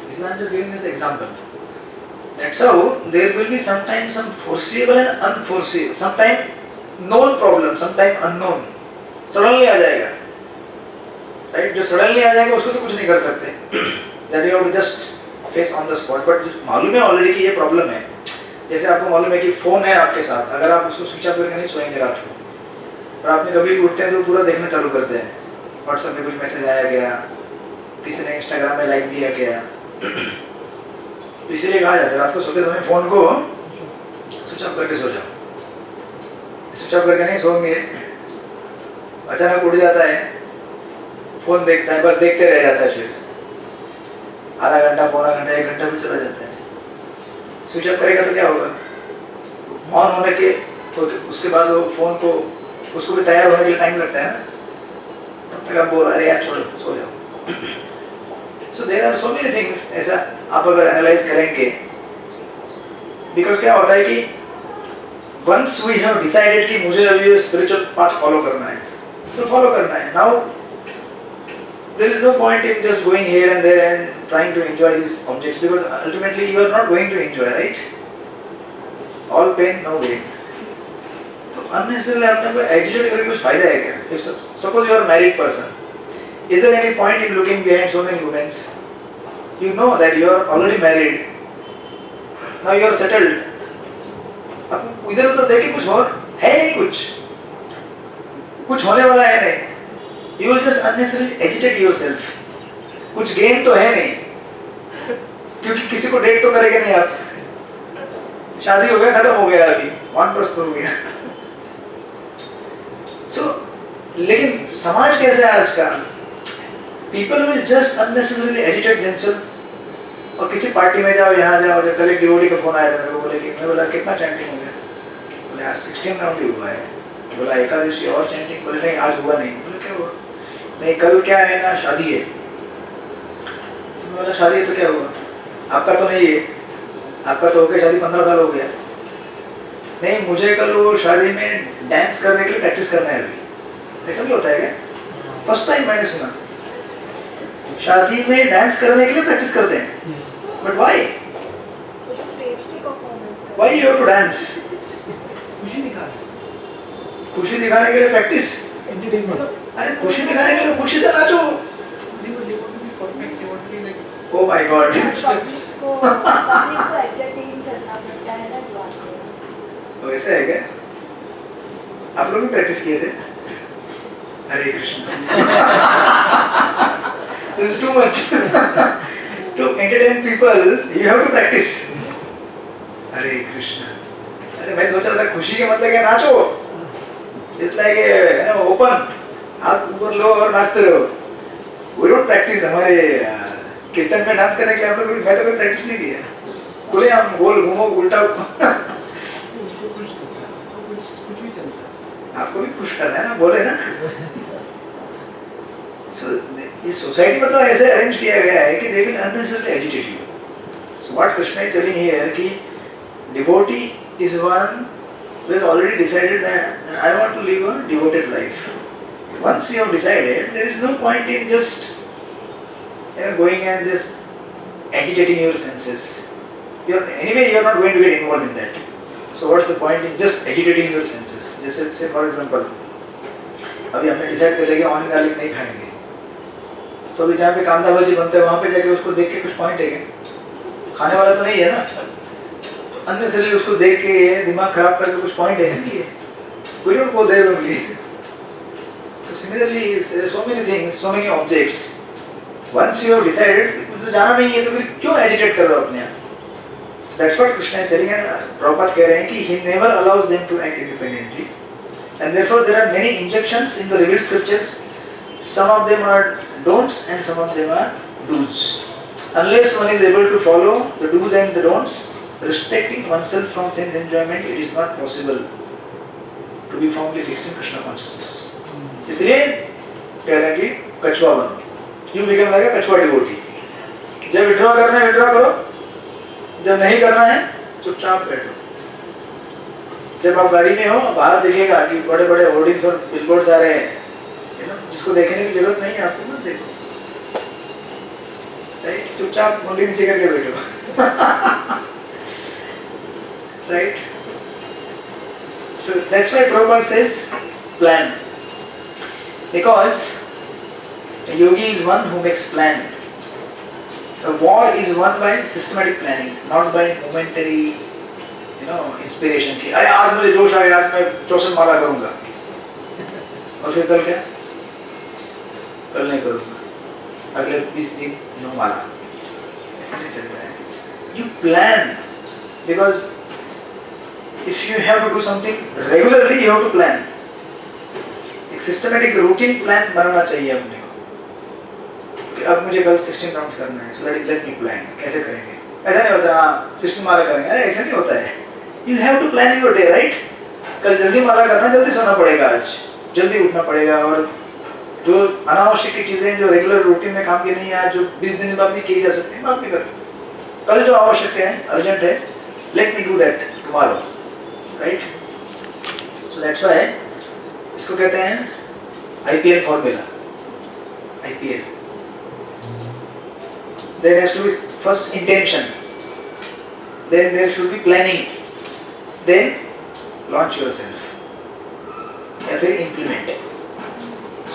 This I am just giving this example. That's how there will be sometimes some foreseeable and unforeseeable, sometimes known problem, sometimes unknown. Suddenly आ जाएगा, right? जो suddenly आ जाएगा उसको तो कुछ नहीं कर सकते, that you have to just face on the spot. But मालूम है ऑलरेडी कि ये प्रॉब्लम है. जैसे आपको मालूम है कि फोन है आपके साथ, अगर आप उसको स्विच ऑफ करके नहीं सोएंगे रात को, और आपने कभी उठते हैं तो पूरा देखना चालू करते हैं, व्हाट्सएप में कुछ मैसेज आया गया, किसी ने इंस्टाग्राम में लाइक दिया गया, तो इसीलिए कहा जाता है रात को सोते समय फोन को स्विच ऑफ करके सो जाओ. स्विच ऑफ करके नहीं सोएंगे, अचानक उठ जाता है, फोन देखता है, बस देखते रह जाता है, फिर आधा घंटा, पौना घंटा, 1 घंटा में चला जाता है. स्विच ऑफ करेगा तो क्या होगा? ऑन होने के तो उसके बाद वो फोन को, उसको भी तैयार होने के लिए टाइम लगता है ना, तब तक आप बोल अरे यार छोड़ो, सो जाओ. So there are so many things ऐसा आप अगर एनालाइज करेंगे, बिकॉज क्या होता है कि once we have decided कि मुझे अभी स्पिरिचुअल पाथ फॉलो करना है तो फॉलो करना है. Now there is no point in just going here and there and trying to enjoy these objects, because ultimately you are not going to enjoy, right? All pain, no gain. तो unnecessarily अपने को exit करके कुछ फायदा है क्या? If suppose you are a married person, is there any point in looking behind so many women? You know that you are already married. Now you are settled. अब इधर उधर देखे कुछ और है नहीं, कुछ होने वाला है नहीं. You will just unnecessarily agitate yourself. कुछ गेन तो है नहीं, क्योंकि किसी को डेट तो करेंगे नहीं आप. शादी हो गया, खत्म हो गया, अभी वानप्रस्थ हो गया. So, लेकिन समाज कैसे है आज का? People will just unnecessarily agitate themselves. और किसी पार्टी में जाओ, यहाँ जाओ, जब कल एक डिवोटी का फोन आया था मेरे को, बोले कि मैं बोला कितना चैंटिंग हो गया? बोले आज 16 राउंड ही हुआ है. बोला एकादशी और चैंटिंग? बोले नहीं आज हुआ नहीं. बोले क्या हुआ? नहीं कल क्या है ना, शादी है. बोला शादी है तो क्या हुआ? आपका तो नहीं है, आपका तो हो गया शादी 15 साल हो गया. नहीं मुझे कल वो शादी में डांस करने के लिए प्रैक्टिस करना है अभी. ऐसा भी होता है क्या? फर्स्ट टाइम मैंने सुना. शादी में डांस करने के लिए प्रैक्टिस करते हैं, but why? Why you have to dance? खुशी दिखाने के लिए प्रैक्टिस. एंटरटेनमेंट. अरे खुशी दिखाने के लिए खुशी से नाचो. Perfect, you want to be like, oh my God. वैसे है क्या? आप लोग भी प्रैक्टिस किए थे? हरे Krishna. This is too much. To entertain people, you have to practice. हरे कृष्ण. अरे मैं सोच रहा था खुशी के मतलब क्या, नाचो. It's like open. हाथ ऊपर लो और नाचते रहो. We don't practice. हमारे कीर्तन में डांस करने के लिए हम लोग, मैं तो कोई प्रैक्टिस नहीं किया. खुले हम गोल घूमो उल्टा. कुछ भी चलता है. आपको भी खुश करना है ना, बोले ना. So इस सोसाइटी में तो ऐसे अरेंज किया गया है कि they will unnecessarily agitate you. So what Krishna is telling here कि devotee is one who has already decided that I want to live a devoted life. Once you have decided, there is no point in just going and just agitating your senses. Anyway, you are not going to get involved in that. So what's the point in just agitating your senses? जैसे say for example, अभी हमने decide कर लिया कि onion garlic नहीं खाएंगे, तो अभी जहाँ पे कांदा भाजी बनता है वहाँ पे जाके उसको देख के कुछ पॉइंट है क्या? खाने वाला तो नहीं है ना. तो अननेसेसरली उसको देख के दिमाग खराब करके कुछ पॉइंट है नहीं है. We don't go there only. So similarly, there are so many things, so many objects. Once you have decided, तो जाना नहीं है तो फिर क्यों एजिटेट कर रहे हो अपने आप? So that's what Krishna is telling, and Prabhupada कह रहे हैं कि he never allows them to act independently, and therefore there are many injunctions in the revealed scriptures. Some of them are don'ts and some of them are do's. Unless one is able to follow the do's and the don'ts, restricting oneself from sense enjoyment, it is not possible to be firmly fixed in Krishna consciousness. इसलिए कह रहे हैं कि कछुआ बनो, you become like अ कछुआ devotee. जब withdraw करना है विड्रॉ करो, जब नहीं करना है चुपचाप बैठो। जब आप गाड़ी में हो बाहर दिखेगा कि बड़े बड़े होर्डिंग्स और बिलबोर्ड्स आ रहे हैं, जिसको देखने की जरूरत नहीं है आपको मत देखो, राइट? चुपचाप मुंडी नीचे करके बैठो। Right? So that's why Prabhupada says plan, because a yogi is one who makes plan. A war is won by systematic planning, not by momentary inspiration की अरे आज मुझे जोश आया, आज मैं 64 माला करूंगा, और फिर कल क्या? कल नहीं करूंगा, अगले 20 दिन 9 माला। ऐसा नहीं चलता है। You plan, because if you have to do something regularly, you have to plan. एक सिस्टमेटिक रूटीन प्लान बनाना चाहिए अपने को कि अब मुझे कल 16 राउंड्स करना है, so let me plan. कैसे करेंगे? ऐसा नहीं होता हाँ 16 माला करेंगे, अरे ऐसा नहीं होता है। You have to plan your day, right? कल जल्दी माला करना, जल्दी सोना पड़ेगा, आज जल्दी उठना पड़ेगा, और जो अनावश्यक चीजें जो रेगुलर रूटीन में काम की नहीं है, आज जो 20 दिन बाद भी की जा सकती है, बाद में करो। कल जो आवश्यक है, अर्जेंट है, let me do that tomorrow, right? So that's why इसको कहते हैं IPL formula. IPL. There has to be first intention, then there should be planning, then launch yourself, या फिर implement.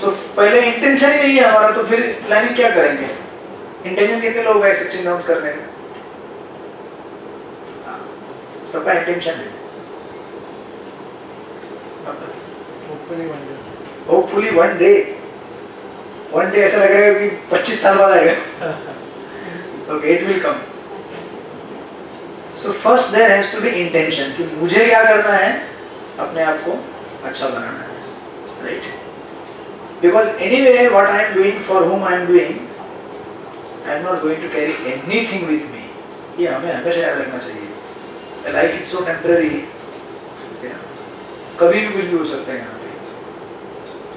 So पहले intention ही नहीं है हमारा, तो फिर planning क्या करेंगे? Intention कितने लोग हैं 16 राउंड करने में? सबका intention है। Hopefully one day ऐसा लग रहा है कि 25 साल बाद आएगा। Okay, it will come. So first there has to be intention कि मुझे क्या करना है, अपने आप को अच्छा बनाना है, right? Because anyway what I am doing, for whom I am doing, I am not going to carry anything with me. ये हमें हमेशा याद रखना चाहिए। Life is so temporary, कभी भी कुछ भी हो सकता है यहाँ पे।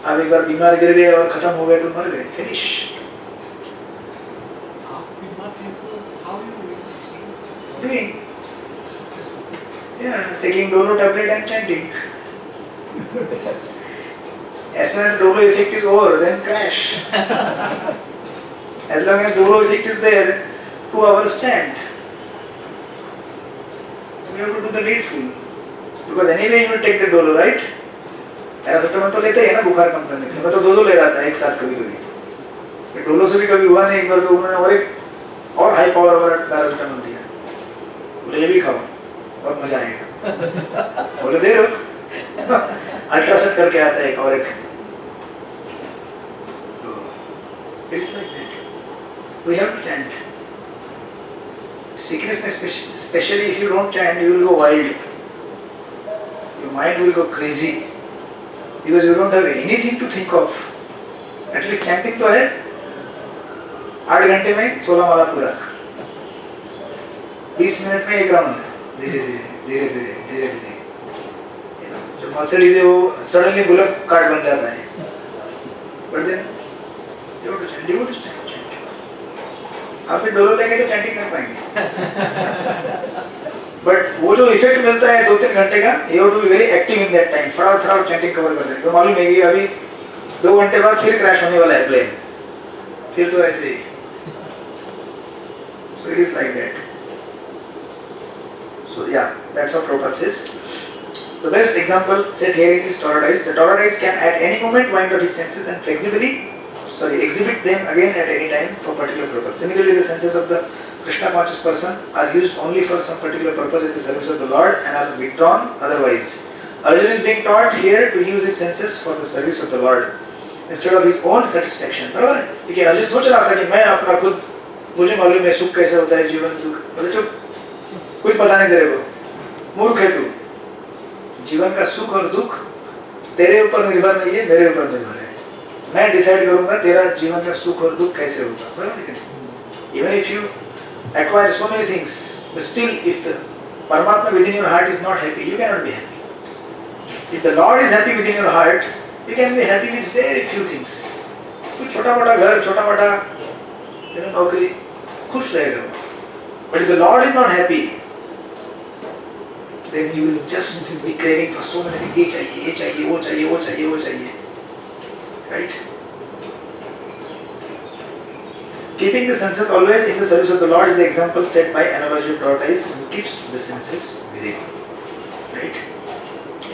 आप एक बार बीमार गिर गए और खत्म हो गए तो मर गए, finish. Doing, yeah, taking Dolo tablet and chanting. As soon as Dolo effect is over, then crash. As long as Dolo effect is there, 2 hours chant. We have to do the needful, because anyway you will take the Dolo, right? Paracetamol तो लेते हैं ना बुखार कम करने के लिए, मैं तो 2 ले रहा था एक साथ कभी-कभी। डोलो से भी कभी हुआ नहीं, एक बार तो उन्होंने और हाई पावर वाला पैरासिटामोल दिया, बोले ये भी खाओ और मजा आएगा। बोले दे दो, अल्ट्रासाउंड करके आता है एक और एक। तो it's like that, we have to chant. Sickness, especially if you don't chant, you will go wild. Your mind will go crazy because you don't have anything to think of. At least chanting तो है, 8 घंटे में 16 माला पूरा, 20 minute में 1 round, धीरे धीरे। जो Mercedes है वो सडनली बुलेट कार्ड बन जाता है, but then you have to chant. आप भी डोलो लेंगे तो चैंटिंग कर पाएंगे, बट वो जो इफेक्ट मिलता है 2-3 घंटे का, you have to be very active in that time. फटाफट चैंटिंग कवर कर लेंगे, तो मालूम है कि अभी 2 घंटे बाद फिर क्रैश होने वाला है प्लेन, फिर तो ऐसे ही। So it is like that. So yeah that's how Prabhupada says. The best example set here is Tortoise. The tortoise can at any moment wind up his senses and exhibit them again at any time for particular purpose. Similarly, the senses of the Krishna conscious person are used only for some particular purpose in the service of the Lord and are withdrawn otherwise. Arjuna is being taught here to use his senses for the service of the Lord instead of his own satisfaction. बराबर है? क्योंकि अर्जुन सोच रहा था कि मैं अपना खुद, मुझे मालूम है सुख कैसे होता है, जीवन दुख, बोले चुप, कुछ पता नहीं तेरे को, मूर्ख है तू। जीवन का सुख और दुख तेरे ऊपर निर्भर नहीं है, मेरे ऊपर निर्भर है। मैं डिसाइड करूंगा तेरा जीवन का सुख और दुख कैसे होगा, बराबर है? Even if you acquire so many things, but still if the Paramatma within your heart is not happy, you cannot be happy. If the Lord is happy within your heart, you can be happy with very few things. कुछ छोटा मोटा घर, छोटा मोटा नौकरी, खुश रहेगा। But if the Lord is not happy, then you will just be craving for so many things. ये चाहिए, ये चाहिए, वो चाहिए, वो चाहिए, वो चाहिए, right? Keeping the senses always in the service of the Lord is the example set by analogy of tortoise who keeps the senses within, right?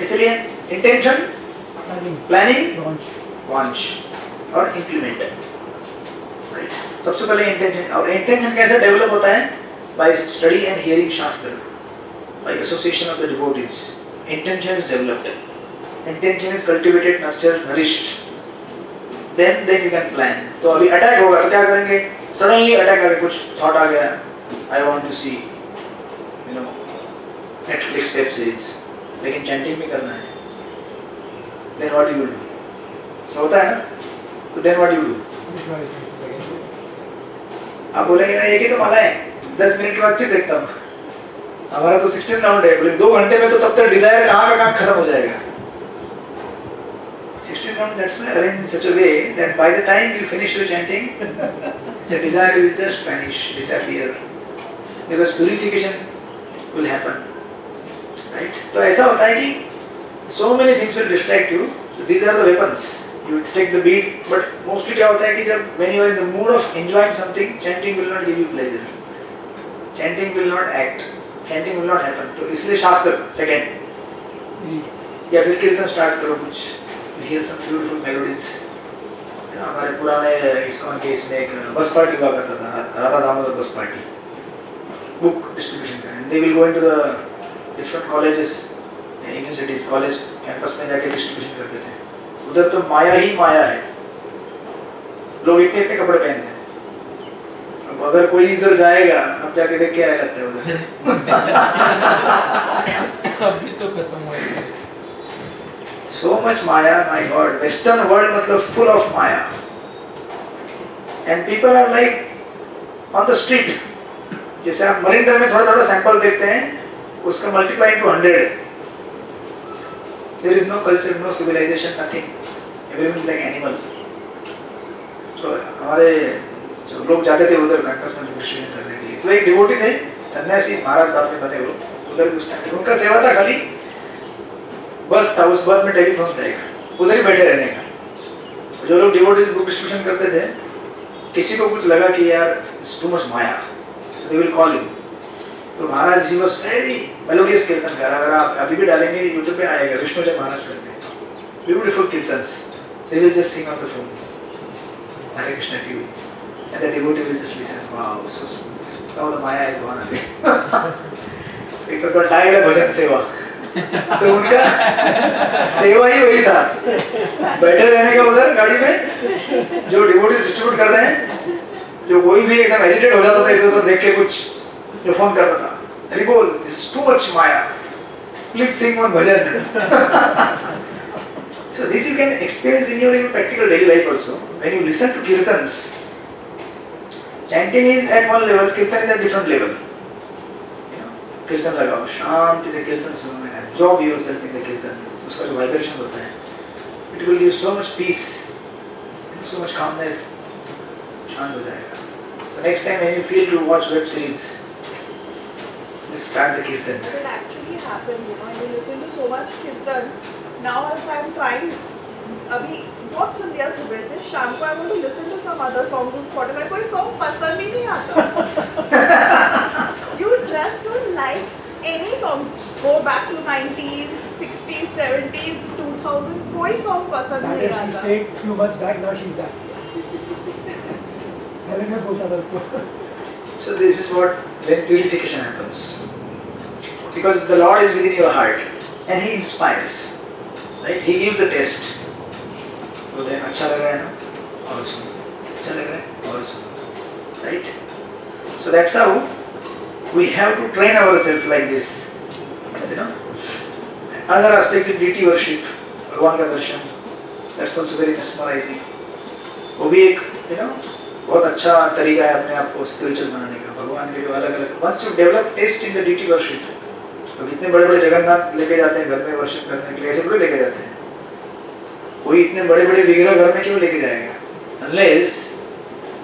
इसलिए intention, planning, launch और implement, right? सबसे पहले intention, और intention कैसे develop होता है? By study and hearing शास्त्र, by association of the devotees. Intention is developed. Intention is cultivated, nurtured, nourished. Then you can plan. तो अभी अटैक होगा तो क्या करेंगे? Suddenly अटैक आ गया, कुछ थॉट आ गया, I want to see, Netflix web series, लेकिन चैंटिंग भी करना है. Then what you will do? ऐसा होता है ना? तो then what you do? आप बोलेंगे ना, एक ही तो माला है, 10 मिनट के बाद फिर देखता हूँ. हमारा तो 16 राउंड है, बोले 2 घंटे में तो तब तक डिजायर कहाँ का कहाँ खत्म हो जाएगा. 16 round, that's why arranged in such a way that by the time you finish your chanting, the desire will just vanish, disappear, because purification will happen, right? तो ऐसा होता है कि so many things will distract you. So these are the weapons. You take the beat, but mostly क्या होता है कि जब when you are in the mood of enjoying something, chanting will not give you pleasure. Chanting will not act. Chanting will not happen. तो इसलिए शास्त्र second, या फिर कीर्तन स्टार्ट करो कुछ, hear some beautiful melodies. हमारे पुराने इस्कॉन के इसमें एक बस पार्टी हुआ करता था, राधा दामोदर बस पार्टी, बुक डिस्ट्रीब्यूशन का. They will go into the different colleges, universities, college campus में जाके डिस्ट्रीब्यूशन करते थे. उधर तो माया ही माया है, लोग इतने इतने कपड़े पहनते हैं. अब अगर कोई इधर जाएगा, अब जाके देख के आया लगता है उधर. अभी तो खत्म हुआ है. So much Maya, my God. Western world मतलब full of Maya. And people are like on the street. जैसे आप मरीन ड्राइव में थोड़ा थोड़ा सैंपल देखते हैं, उसका multiply two 100. There is no culture, no civilization, nothing. Everyone is like animal. So हमारे जो लोग जाते थे उधर कैंपस में डिस्ट्रीब्यूशन करने के लिए, तो एक डिवोटी थे, सन्यासी महाराज बाद में बने वो, उधर उस टाइम उनका सेवा था, खाली बस था, उस बस में टेलीफोन था एक, उधर ही बैठे रहने का. जो लोग डिवोटीज बुक डिस्ट्रीब्यूशन करते थे, किसी को कुछ लगा कि यार it's too much Maya, so they will call him. तो महाराज जी वाज वेरी मेलोडियस कीर्तनकार. अगर आप अभी भी डालेंगे यूट्यूब पे आएगा, विष्णुजय महाराज करके beautiful kirtans. So he will just sing on the phone, Hare Krishna to you, and the devotee will just listen. Wow, so smooth. Now the Maya is gone away. So it was called Tiger Bhajan Seva. तो उनका सेवा ही वही था, बैठे रहने का उधर गाड़ी में, जो डिवोटी डिस्ट्रीब्यूट कर रहे हैं, जो कोई भी एकदम एजिटेट हो जाता था इधर उधर देख के, कुछ जो फोन करता था, हरि बोल, this too much Maya, please sing one bhajan. So this you can experience in your practical daily life also. When you listen to kirtans, chanting is at one level, kirtan is at different level. कीर्तन लगाओ, शांति से कीर्तन सुनो, absorb yourself in the कीर्तन, उसका जो vibration होता है, it will give so much peace, so much calmness, शांत हो जाएगा. So next time when you feel to watch web series, just start the कीर्तन. It will actually happen, when you listen to so much kirtan. Now if I am trying, अभी बहुत सुन लिया सुबह से, शाम को I want to listen to some other songs on Spotify, कोई song पसंद ही नहीं आता. You just don't like any song. Go back to 90s, 60s, 70s, 2000, कोई song पसंद नहीं आता. She stayed few months back, now she's back. पहले मैं बोलता था उसको. So this is what when purification happens, because the Lord is within your heart and He inspires, right? He gives the taste. बोलते हैं अच्छा लग रहा है ना, और सुनो, अच्छा लग रहा है और सुनो, right? So that's how we have to train ourselves like this, you know. Other aspects of deity worship, भगवान का दर्शन, that's also very mesmerizing. वो भी एक, you know, बहुत अच्छा तरीका है अपने आप को स्पिरिचुअल बनाने का. भगवान के जो अलग अलग, once you develop taste in the deity worship, तो इतने बड़े बड़े जगन्नाथ लेके जाते हैं घर में वर्शिप करने के लिए, ऐसे थोड़ी लेके जाते हैं. कोई इतने बड़े बड़े विग्रह घर में क्यों लेके जाएगा? unless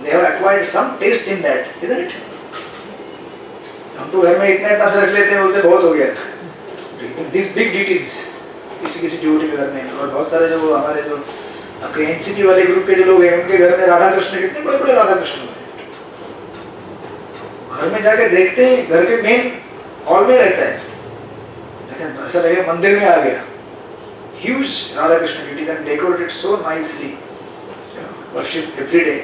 they have acquired some taste in that, isn't it? हम तो घर में इतना से रख लेते हैं, बोलते बहुत हो गया. These big deities, किसी डिवोटी के घर में, और बहुत सारे जो हमारे जो आपके एनसीटी वाले ग्रुप के जो लोग हैं, उनके घर में राधा कृष्ण कितने बड़े बड़े राधा कृष्ण होते हैं. घर में जाके देखते हैं, घर के मेन हॉल में रहता है, ऐसा लगे मंदिर में आ गया. Huge Radha Krishna deities and decorated so nicely, worship every day.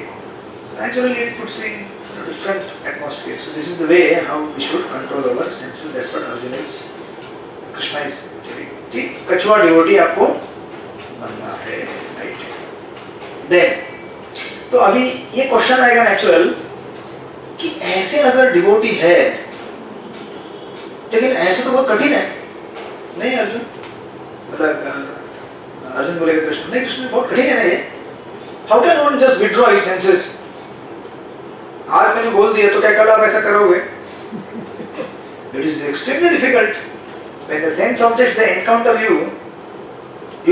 Naturally, it puts me in a different atmosphere. So this is the way how we should control our senses. That's what Arjuna is, Krishna is telling. कि कछुआ devotee आपको बनना है, right? Then, तो अभी ये question आएगा natural कि ऐसे अगर डिवोटी है, लेकिन ऐसे तो बहुत कठिन है, नहीं अर्जुन? मतलब अर्जुन बोलेगा कृष्ण, नहीं कृष्ण बहुत कठिन है ना ये. How can one just withdraw his senses? आज मैंने बोल दिया तो क्या कल आप ऐसा करोगे? It is extremely difficult. When the sense objects they encounter you,